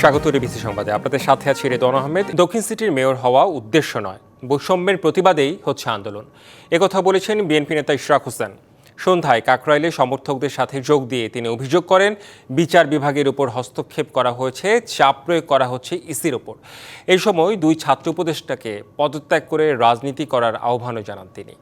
স্বাগত ডিবিসি সংবাদে। আপনাদের সাথে আছি রেদওয়ান আহমেদ। দক্ষিণ সিটির মেয়র হওয়া উদ্দেশ্য নয়, বৈষম্যের প্রতিবাদেই হচ্ছে আন্দোলন, একথা বলেছেন বিএনপি নেতা ইশরাক হোসেন। সন্ধ্যায় কাকরাইলে সমর্থকদের সাথে যোগ দিয়ে তিনি অভিযোগ করেন, বিচার বিভাগের উপর হস্তক্ষেপ করা হয়েছে, চাপ প্রয়োগ করা হচ্ছে ইসির ওপর। এই সময় দুই ছাত্র উপদেষ্টাকে পদত্যাগ করে রাজনীতি করার আহ্বানও জানান তিনি।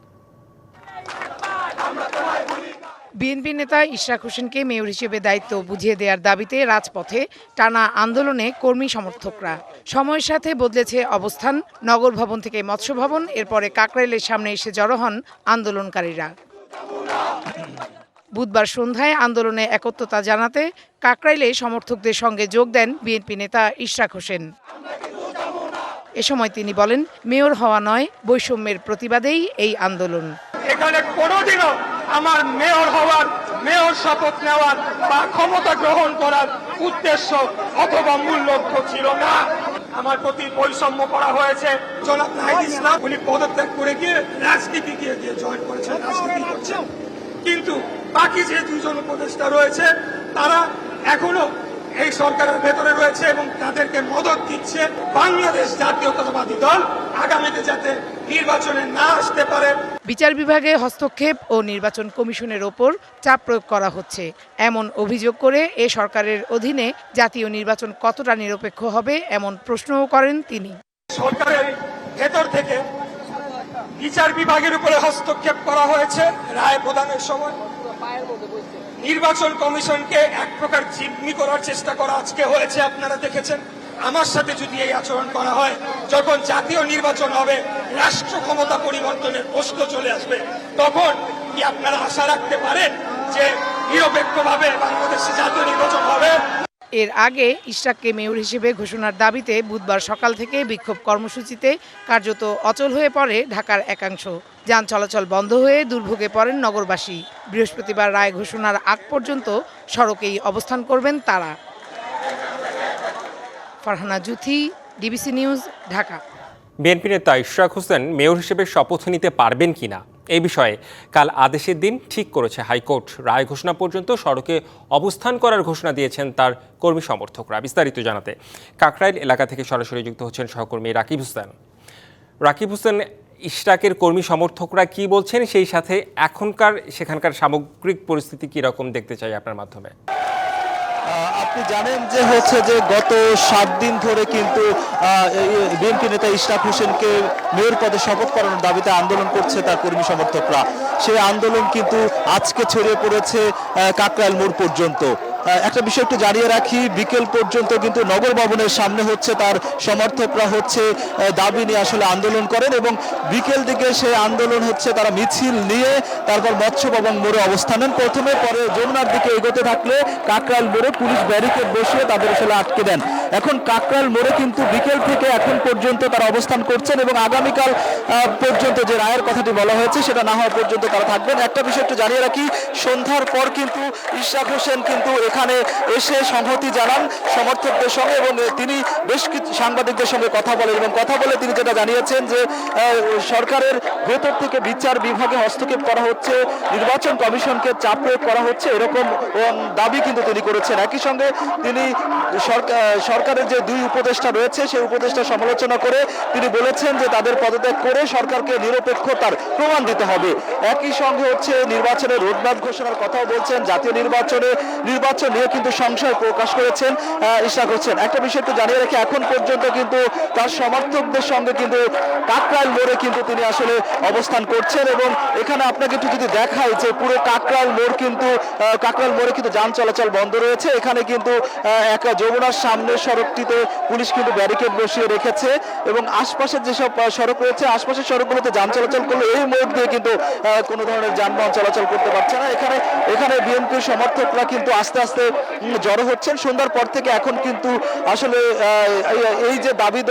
বিএনপি নেতা ইশরাক হোসেনকে মেয়র হিসেবে দায়িত্ব বুঝিয়ে দেওয়ার দাবিতে রাজপথে টানা আন্দোলনে কর্মী সমর্থকরা। সময়ের সাথে বদলেছে অবস্থান। নগর ভবন থেকে মৎস্য ভবন, এরপরে কাকরাইলের সামনে এসে জড়ো হন আন্দোলনকারীরা। বুধবার সন্ধ্যায় আন্দোলনে একত্রতা জানাতে কাকরাইলে সমর্থকদের সঙ্গে যোগ দেন বিএনপি নেতা ইশরাক হোসেন। এ সময় তিনি বলেন, মেয়র হওয়া নয়, বৈষম্যের প্রতিবাদেই এই আন্দোলন। এখানে কোনোদিনও আমার মেয়র হওয়ার, মেয়র শপথ নেওয়ার বা ক্ষমতা গ্রহণ করার উদ্দেশ্য অথবা মূল লক্ষ্য ছিল না। আমার প্রতি বৈষম্য করা হয়েছে। জনাব নাহিদ ইসলাম উনি পদত্যাগ করে গিয়ে রাজনীতি দিয়ে জয়েন করেছেন, রাজনীতি করছেন। কিন্তু বাকি যে দুজন উপদেষ্টা রয়েছে তারা এখনো এই সরকারের ভেতরে রয়েছে এবং তাদেরকে মদত দিচ্ছে বাংলাদেশ জাতীয়তাবাদী দল আগামীতে যাতে নির্বাচনে না আসতে পারে। বিচার বিভাগে হস্তক্ষেপ ও নির্বাচন কমিশনের ওপর চাপ প্রয়োগ করা হচ্ছে এমন অভিযোগ করে এ সরকারের অধীনে জাতীয় নির্বাচন কতটা নিরপেক্ষ হবে এমন প্রশ্নও করেন তিনি। সরকারের ভেতর থেকে বিচার বিভাগের উপরে হস্তক্ষেপ করা হয়েছে রায় প্রদানের সময়। নির্বাচন কমিশনকে এক প্রকার জিম্মি করার চেষ্টা করা আজকে হয়েছে, আপনারা দেখেছেন। আমার সাথে যদি এই আচরণ করা হয়, যখন জাতীয় নির্বাচন হবে, রাষ্ট্র ক্ষমতা পরিবর্তনের প্রশ্ন চলে আসবে, তখন কি আপনারা আশা রাখতে পারেন যে নিরপেক্ষভাবে বাংলাদেশে জাতীয় নির্বাচন হবে? এর আগে ইশরাককে মেয়র হিসেবে ঘোষণার দাবিতে বুধবার সকাল থেকে বিক্ষোভ কর্মসূচিতে কার্যত অচল হয়ে পড়ে ঢাকার একাংশ। যান চলাচল বন্ধ হয়ে দুর্ভোগে পড়েন নগরবাসী। বৃহস্পতিবার রায় ঘোষণার আগ পর্যন্ত সড়কেই অবস্থান করবেন তারা। Farhana Juthi, DBC news, Dhaka. BNP নেতা ইশরাক হোসেন মেয়র হিসেবে শপথ নিতে পারবেন কিনা এই বিষয়ে কাল আদেশের দিন ঠিক করেছে হাইকোর্ট। রায় ঘোষণা পর্যন্ত সড়কে অবস্থান করার ঘোষণা দিয়েছেন তার কর্মী সমর্থকরা। বিস্তারিত জানাতে কাকরাইল এলাকা থেকে সরাসরি যুক্ত হচ্ছেন সহকর্মী রাকিব হোসেন। রাকিব হোসেন, ইশরাকের কর্মী সমর্থকরা কি বলছেন, সেই সাথে সেখানকার সামগ্রিক পরিস্থিতি কি রকম দেখতে চাই আপনার মাধ্যমে। আপনি জানেন যে গত 7 দিন ধরে কিন্তু বিএনপি নেতা ইশরাক হোসেনকে মেয়র পদে শপথ করানোর দাবিতে আন্দোলন করছে তার কর্মী সমর্থকরা। সেই আন্দোলন কিন্তু আজকে ছড়িয়ে পড়েছে কাকরাইল মোড় পর্যন্ত। একটা বিষয় একটু জানিয়ে রাখি, বিকেল পর্যন্ত কিন্তু নগর ভবনের সামনে তার সমর্থকরা দাবি নিয়ে আসলে আন্দোলন করেন এবং বিকেল দিকে সেই আন্দোলন তারা মিছিল নিয়ে তারপর মৎস্য ভবন মোড়ে অবস্থান নেন। পরে যমুনার দিকে এগোতে থাকলে কাকরাইল মোড়ে পুলিশ ব্যারিকেড বসিয়ে তাদের আসলে আটকে দেন। এখন কাকরাইল মোড়ে কিন্তু বিকেল থেকে এখন পর্যন্ত তারা অবস্থান করছেন এবং আগামীকাল পর্যন্ত যে রায়ের কথাটি বলা হয়েছে সেটা না হওয়া পর্যন্ত তারা থাকবেন। একটা বিষয় একটু জানিয়ে রাখি, সন্ধ্যার পর কিন্তু ইশরাক হোসেন কিন্তু এখানে এসে সংহতি জানান সমর্থকদের সঙ্গে এবং তিনি বেশ কিছু সাংবাদিকদের সঙ্গে কথা বলেন এবং কথা বলে তিনি যেটা জানিয়েছেন যে সরকারের ভেতর থেকে বিচার বিভাগে হস্তক্ষেপ করা হচ্ছে, নির্বাচন কমিশনকে চাপ প্রয়োগ করা হচ্ছে, এরকম দাবি কিন্তু তিনি করেছেন। একই সঙ্গে তিনি সরকারের যে দুই উপদেষ্টা রয়েছে সেই উপদেষ্টা সমালোচনা করে তিনি বলেছেন যে তাদের পদত্যাগ করে সরকারকে নিরপেক্ষতার প্রমাণ দিতে হবে। একই সঙ্গে নির্বাচনের রোডম্যাপ ঘোষণার কথাও বলছেন। জাতীয় নির্বাচন নিয়ে কিন্তু সংশয় প্রকাশ করেছেন ইশরাক হোসেন। একটা বিষয় একটু জানিয়ে রাখি, এখন পর্যন্ত কিন্তু তার সমর্থকদের সঙ্গে কিন্তু কাকরাইল মোড়ে কিন্তু তিনি আসলে অবস্থান করছেন এবং এখানে আপনাকে একটু যদি দেখাই যে পুরো কাকরাইল মোড়ে কিন্তু যান চলাচল বন্ধ রয়েছে। এখানে কিন্তু যমুনার সামনের সড়কটিতে পুলিশ কিন্তু ব্যারিকেড বসিয়ে রেখেছে এবং আশপাশের যেসব সড়ক রয়েছে, আশপাশের সড়কগুলোতে যান চলাচল করলে এই মোড় দিয়ে কিন্তু কোনো ধরনের যানবাহন চলাচল করতে পারছে না। এখানে বিএনপির সমর্থকরা কিন্তু আস্তে আস্তে জড়ো হচ্ছেন। সন্ধ্যার পর থেকে এখন কিন্তু আসলে এই যে দাবি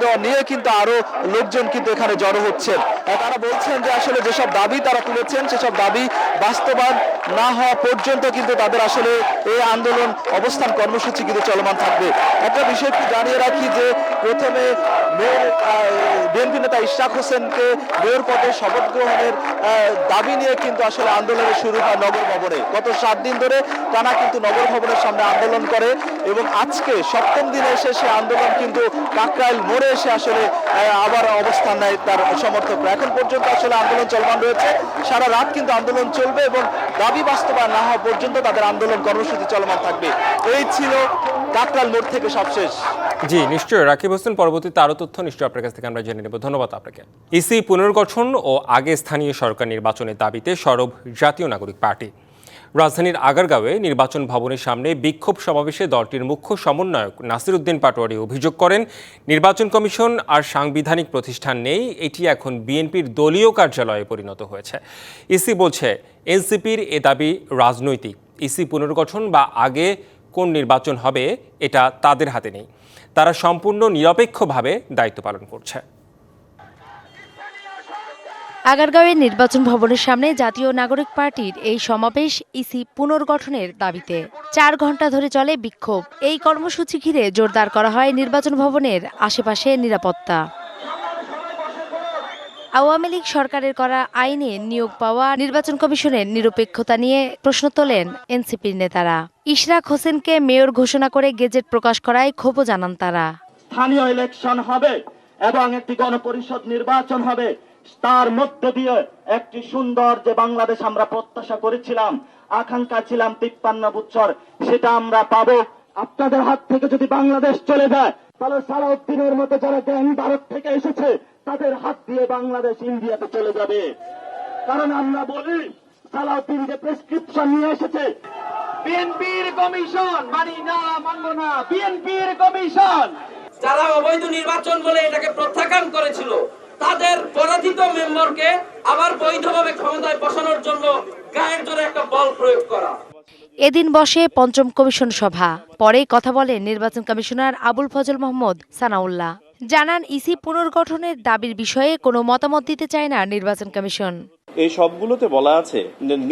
দেওয়া নিয়ে কিন্তু আরো লোকজন কিন্তু এখানে জড়ো হচ্ছেন। তারা বলছেন যে আসলে যেসব দাবি তারা তুলেছেন সেসব দাবি বাস্তবায়ন না হওয়া পর্যন্ত কিন্তু তাদের আসলে এই আন্দোলন অবস্থান কর্মসূচি কিন্তু চলমান থাকবে। একটা বিষয় একটু জানিয়ে রাখি যে প্রথমে বিএনপি নেতা ইশরাক হোসেনকে মেয়র পদে শপথ গ্রহণের দাবি নিয়ে কিন্তু আসলে আন্দোলনের শুরু হয় নগর ভবনে। গত 7 দিন ধরে টানা কিন্তু নগর ভবনের সামনে আন্দোলন করে এবং আজকে 7ম দিনে এসে সে আন্দোলন কিন্তু কাকরাইল মোড়ে এসে আসলে আবার অবস্থান নেয় তার সমর্থকরা। এখন পর্যন্ত আসলে আন্দোলন চলমান রয়েছে, সারা রাত কিন্তু আন্দোলন চলবে এবং দাবি বাস্তবায়ন না হওয়া পর্যন্ত তাদের আন্দোলন কর্মসূচি চলমান থাকবে। এই ছিল কাকরাইল মোড় থেকে সবশেষ। জি নিশ্চয়ই, রাকিব হোসেন, পরবর্তীতে আরও তথ্য নিশ্চয়ই আপনার কাছ থেকে আমরা জেনে নেব। ধন্যবাদ আপনাকে। ইসি পুনর্গঠন ও আগে স্থানীয় সরকার নির্বাচনের দাবিতে সরব জাতীয় নাগরিক পার্টি। রাজধানীর আগারগাঁওয়ে নির্বাচন ভবনের সামনে বিক্ষোভ সমাবেশে দলটির মুখ্য সমন্বয়ক নাসির উদ্দিন পাটোয়ারি অভিযোগ করেন, নির্বাচন কমিশন আর সাংবিধানিক প্রতিষ্ঠান নেই, এটি এখন বিএনপির দলীয় কার্যালয়ে পরিণত হয়েছে। ইসি বলছে এনসিপির এ দাবি রাজনৈতিক। ইসি পুনর্গঠন বা আগে কোন নির্বাচন হবে এটা তাদের হাতে নেই, তারা সম্পূর্ণ নিরপেক্ষভাবে দায়িত্ব পালন করছে। আগারগাঁওয়ের নির্বাচন ভবনের সামনে জাতীয় নাগরিক পার্টির এই সমাবেশ ইসি পুনর্গঠনের দাবিতে 4 ঘন্টা ধরে চলে বিক্ষোভ। এই কর্মসূচি ঘিরে জোরদার করা হয় নির্বাচন ভবনের আশেপাশে নিরাপত্তা। আওয়ামী লীগ সরকারের করা আইনে নিয়োগ পাওয়া নির্বাচন কমিশনের নিরপেক্ষতা নিয়ে প্রশ্ন তোলেন এনসিপির নেতারা। ইশরাক হোসেনকে মেয়র ঘোষণা করে গেজেট প্রকাশ করায় ক্ষোভ জানান তারা। স্থানীয় ইলেকশন হবে এবং একটি গণপরিষদ নির্বাচন হবে, তার মধ্য দিয়ে একটি সুন্দর যে বাংলাদেশ আমরা প্রত্যাশা করেছিলাম, আকাঙ্ক্ষা ছিলাম 53 বছর, সেটা আমরা পাবো। আপনাদের হাত থেকে যদি বাংলাদেশ চলে যায় তাহলে সালাউদ্দিনের মতো যারা জ্ঞান ভারত থেকে এসেছে তাদের হাত দিয়ে বাংলাদেশ ইন্ডিয়াতে চলে যাবে। কারণ আমরা বলি সালাউদ্দিন যে প্রেসক্রিপশন নিয়ে এসেছে, বিএনপির কমিশন মানি না, মানবো না, বিএনপির কমিশন যারা অবৈধ নির্বাচন বলে এটাকে প্রত্যাখ্যান করেছিল তাদের পরাজিত মেম্বারকে আবার বৈধভাবে ক্ষমতায় বসানোর জন্য গায়ের জোরে একটা বল প্রয়োগ করা। এদিন বসে পঞ্চম কমিশন সভা। পরে কথা বলেন নির্বাচন কমিশনার আবুল ফজল মোহাম্মদ সানাউল্লাহ। জানান ইসি পুনর্গঠনের দাবির বিষয়ে কোনো মতামত দিতে চায় না নির্বাচন কমিশন। এই সবগুলোতে বলা আছে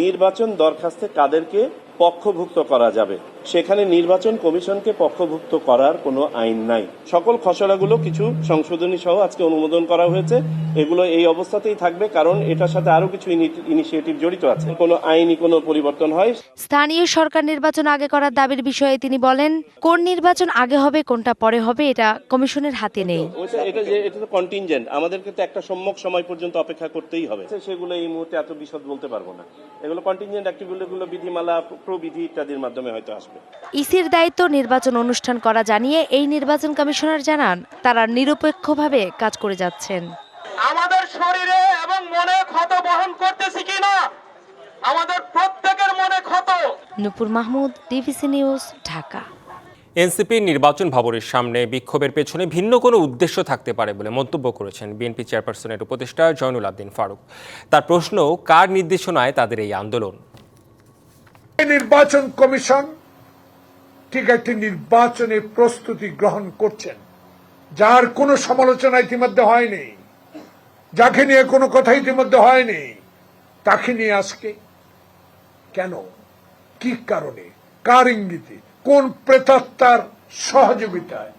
নির্বাচন দরখাস্তে কাদেরকে পক্ষভুক্ত করা যাবে, সেখানে নির্বাচন কমিশনকে পক্ষভুক্ত করার কোনো আইন নাই। সকল খসড়াগুলো কিছু সংশোধনী সহ আজকে অনুমোদন করা হয়েছে, এগুলো এই অবস্থাতেই থাকবে, কারণ এটার সাথে আরো কিছু ইনিশিয়েটিভ জড়িত আছে। কোনো আইনি কোনো পরিবর্তন হয়। স্থানীয় সরকার নির্বাচন আগে করার দাবির বিষয়ে তিনি বলেন, কোন নির্বাচন আগে হবে কোনটা পরে হবে এটা কমিশনের হাতে নেই। এটা তো কন্টিনজেন্ট, আমাদেরকে তো একটা সম্যক সময় পর্যন্ত অপেক্ষা করতেই হবে। সেগুলো এই মুহূর্তে এত বিশদ বলতে পারবো না। এগুলো কন্টিনজেন্ট অ্যাক্টিভিটিগুলো বিধিমালা, প্রবিধি ইত্যাদির মাধ্যমে হয়তো আসবে। ইসির দায়িত্ব নির্বাচন অনুষ্ঠান করা জানিয়ে এই নির্বাচন কমিশনার জানান তারা নিরপেক্ষভাবে কাজ করে যাচ্ছেন। আমাদের শরীরে এবং মনে ক্ষত বহন করতেছি কিনা, আমাদের প্রত্যেকের মনে ক্ষত। Nupur Mahmud, DBC news, Dhaka. NCP নির্বাচন ভবনের সামনে বিক্ষোভের পেছনে ভিন্ন কোনো উদ্দেশ্য থাকতে পারে বলে মন্তব্য করেছেন বিএনপি চেয়ারপারসনের উপদেষ্টা জয়নুল আবদিন ফারুক। তার প্রশ্ন, কার নির্দেশনায় তাদের এই আন্দোলন? নির্বাচন কমিশন ঠিক একটি নির্বাচনের প্রস্তুতি গ্রহণ করছেন, যার কোনো সমালোচনা ইতিমধ্যে হয়নি, যাকে নিয়ে কোনো কথা ইতিমধ্যে হয়নি, তাকে নিয়ে আজকে কেন, কি কারণে, কার ইঙ্গিতে, কোন প্রেতাত্মার সহযোগিতায়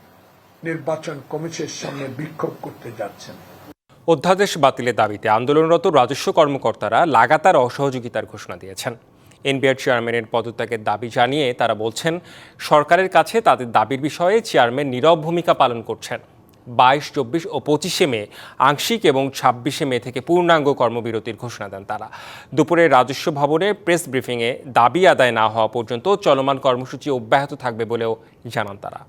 নির্বাচন কমিশনের সামনে বিক্ষোভ করতে যাচ্ছেন? অধ্যাদেশ বাতিলের দাবিতে আন্দোলনরত রাজস্ব কর্মকর্তারা লাগাতার অসহযোগিতার ঘোষণা দিয়েছেন। এনবিআর চেয়ারম্যানের পদত্যাগের দাবি জানিয়ে তারা বলছেন, সরকারের কাছে তাদের দাবির বিষয়ে চেয়ারম্যান নীরব ভূমিকা পালন করছেন। 22, 24 ও 25 মে আংশিক এবং 26 মে থেকে পূর্ণাঙ্গ কর্মবিরতির ঘোষণা দেন তারা। দুপুরে রাজস্ব ভবনে প্রেস ব্রিফিংয়ে দাবি আদায় না হওয়া পর্যন্ত চলমান কর্মসূচি অব্যাহত থাকবে বলেও জানান তারা।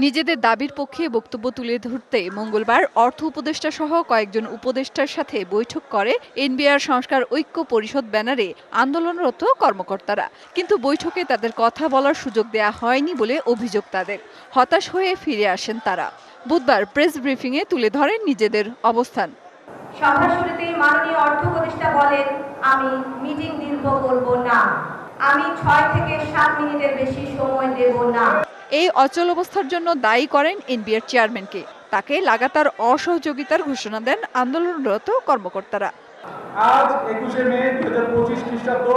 নিজেদের দাবির পক্ষে বক্তব্য তুলে ধরতে মঙ্গলবার অর্থ উপদেষ্টা সহ কয়েকজন উপদেষ্টার সাথে বৈঠক করে এনবিআর সংস্কার ঐক্য পরিষদ ব্যানারে আন্দোলনরত কর্মকর্তারা। কিন্তু বৈঠকে তাদের কথা বলার সুযোগ দেয়া হয়নি বলে অভিযোগ তাদের। হতাশ হয়ে ফিরে আসেন তারা। বুধবার প্রেস ব্রিফিংয়ে তুলে ধরেন নিজেদের অবস্থান। সভা শুরুতেই মাননীয় অর্থ উপদেষ্টা বলেন, আমি মিটিং দীর্ঘ করব না, আমি 6 থেকে 7 মিনিটের বেশি সময় দেব না। এই অচল অবস্থার জন্য দায়ী করেন এনবিআর চেয়ারম্যানকে। তাকে লাগাতার অসহযোগিতার ঘোষণা দেন আন্দোলনরত কর্মকর্তারা। আজ 21 মে 2025 খ্রিস্টাব্দ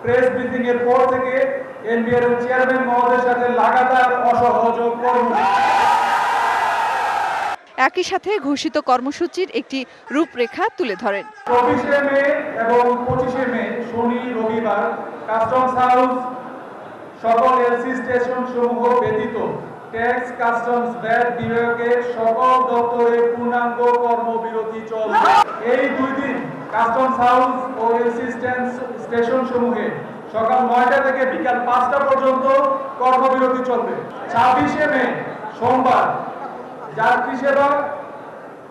প্রেস ব্রিফিং এর পর থেকে এনবিআর চেয়ারম্যান মহোদয়ের সাথে লাগাতার অসহযোগ কর্মসূচি। একই সাথে ঘোষিত কর্মসূচির একটি রূপরেখা তুলে ধরেন। 24শে মে এবং 25শে মে শনি রবিবার কাস্টমস হাউস সকল এলসি স্টেশন সমূহ ব্যতীত ট্যাক্স কাস্টমস ভ্যাট বিভাগের সকল দপ্তরে পূর্ণাঙ্গ কর্মবিরতি চলবে। এই 2 দিন কাস্টমস হাউস ও এলসি স্টেশন সমূহে সকাল 9টা থেকে বিকাল 5টা পর্যন্ত কর্মবিরতি চলবে। 26শে মে সোমবার যাত্রী সেবা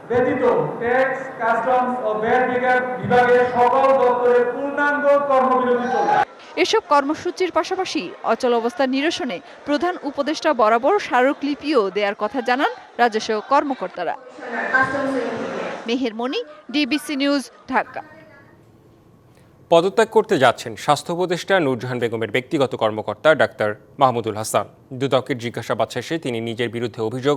ব্যতীত ট্যাক্স কাস্টমস ও ভ্যাট বিভাগের সকল দপ্তরে পূর্ণাঙ্গ কর্মবিরতি চলবে। এসব কর্মসূচির পাশাপাশি অচল অবস্থা নিরসনে প্রধান উপদেষ্টা বরাবর স্মারকলিপিও দেওয়ার কথা জানান রাজস্ব কর্মকর্তারা। মেহের মনি, ডিবিসি নিউজ, ঢাকা। পদত্যাগ করতে যাচ্ছেন স্বাস্থ্য উপদেষ্টা নূরজাহান বেগমের ব্যক্তিগত কর্মকর্তা ডাক্তার মাহমুদুল হাসান। দুদকের জিজ্ঞাসাবাদ শেষে তিনি নিজের বিরুদ্ধে অভিযোগ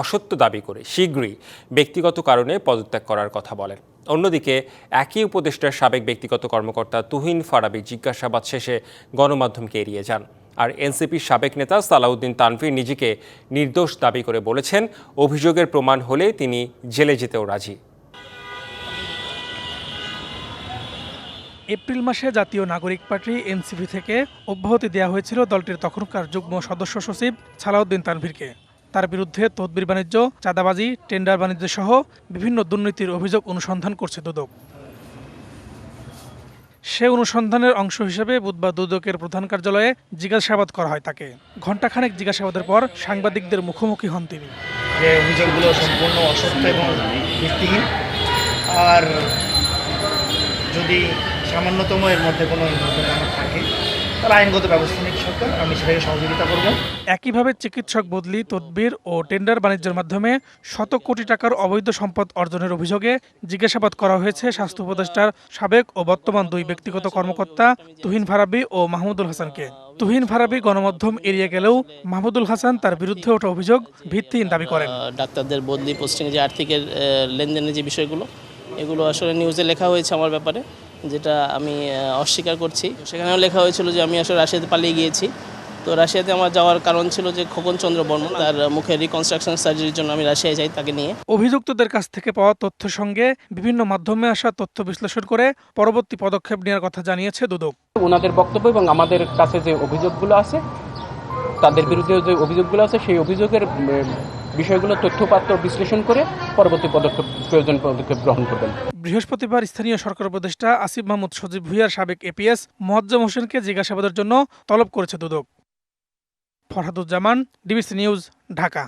অসত্য দাবি করে শীঘ্রই ব্যক্তিগত কারণে পদত্যাগ করার কথা বলেন। অন্যদিকে একই উপদেষ্টার সাবেক ব্যক্তিগত কর্মকর্তা তুহিন ফারাবী জিজ্ঞাসাবাদ শেষে গণমাধ্যমকে এড়িয়ে যান। আর এনসিপির সাবেক নেতা সালাউদ্দিন তানভীর নিজেকে নির্দোষ দাবি করে বলেছেন, অভিযোগের প্রমাণ হলে তিনি জেলে যেতেও রাজি। এপ্রিল মাসে জাতীয় নাগরিক পার্টি এনসিপি থেকে অব্যাহতি দেওয়া হয়েছিল দলটির তখনকার যুগ্ম সদস্য সচিব সালাউদ্দিন তানভীরকে। তার বিরুদ্ধে তদবির বাণিজ্য, চাঁদাবাজি, টেন্ডার বাণিজ্য সহ বিভিন্ন দুর্নীতির অভিযোগ অনুসন্ধান করছে দুদক। সে অনুসন্ধানের অংশ হিসেবে বুধবার দুদকের প্রধান কার্যালয়ে জিজ্ঞাসাবাদ করা হয় তাকে। ঘণ্টাখানেক জিজ্ঞাসাবাদের পর সাংবাদিকদের মুখোমুখি হন তিনি। যে অভিযোগগুলো সম্পূর্ণ অসত্য এবং ভিত্তিহীন, আর যদি সামান্যতম এর মধ্যে কোনো থাকে তাহলে আইনগত ব্যবস্থা নিক সরকার, আমি সেটাকে সহযোগিতা করব। একইভাবে চিকিৎসক বদলি, তদবির ও টেন্ডার বাণিজ্যের মাধ্যমে শত কোটি টাকার অবৈধ সম্পদ অর্জনের অভিযোগে জিজ্ঞাসাবাদ করা হয়েছে স্বাস্থ্য উপদেষ্টার সাবেক ও বর্তমান 2 ব্যক্তিগত কর্মকর্তা তুহিন ফারাবী ও মাহমুদুল হাসানকে। তুহিন ফারাবী গণমাধ্যম এড়িয়ে গেলেও মাহমুদুল হাসান তার বিরুদ্ধে ওঠা অভিযোগ ভিত্তিহীন দাবি করেন। ডাক্তারদের বদলি, পোস্টিং, যে আর্থিকের লেনদেনের যে বিষয়গুলো, এগুলো আসলে নিউজে লেখা হয়েছে আমার ব্যাপারে, যেটা আমি অস্বীকার করছি। সেখানেও লেখা হয়েছিল যে আমি আসলে রাশিয়াতে পালিয়ে গিয়েছি। তো রাশিয়াতে আমার যাওয়ার কারণ ছিল যে খোকন চন্দ্র বর্মন, তার মুখে রিকনস্ট্রাকশন সার্জারির জন্য আমি রাশিয়ায় যাই তাকে নিয়ে। অভিযুক্তদের কাছ থেকে পাওয়া তথ্যের সঙ্গে বিভিন্ন মাধ্যমে আসা তথ্য বিশ্লেষণ করে পরবর্তী পদক্ষেপ নেওয়ার কথা জানিয়েছে দুদক। ওনাদের বক্তব্য এবং আমাদের কাছে যে অভিযোগগুলো আছে, তাদের বিরুদ্ধে যে অভিযোগগুলো আছে, সেই অভিযোগের বিষয়গুলো তথ্যপাত্র বিশ্লেষণ করে পরবর্তী প্রয়োজন পদক্ষেপ গ্রহণ করবেন। বৃহস্পতিবার স্থানীয় সরকার উপদেষ্টা আসিফ মাহমুদ সজীব ভুঁইয়ার সাবেক এপিএস মোয়াজ্জেম হোসেনকে জিজ্ঞাসাবাদের জন্য তলব করেছে দুদক। Farhaduzzaman, DBC news, Dhaka.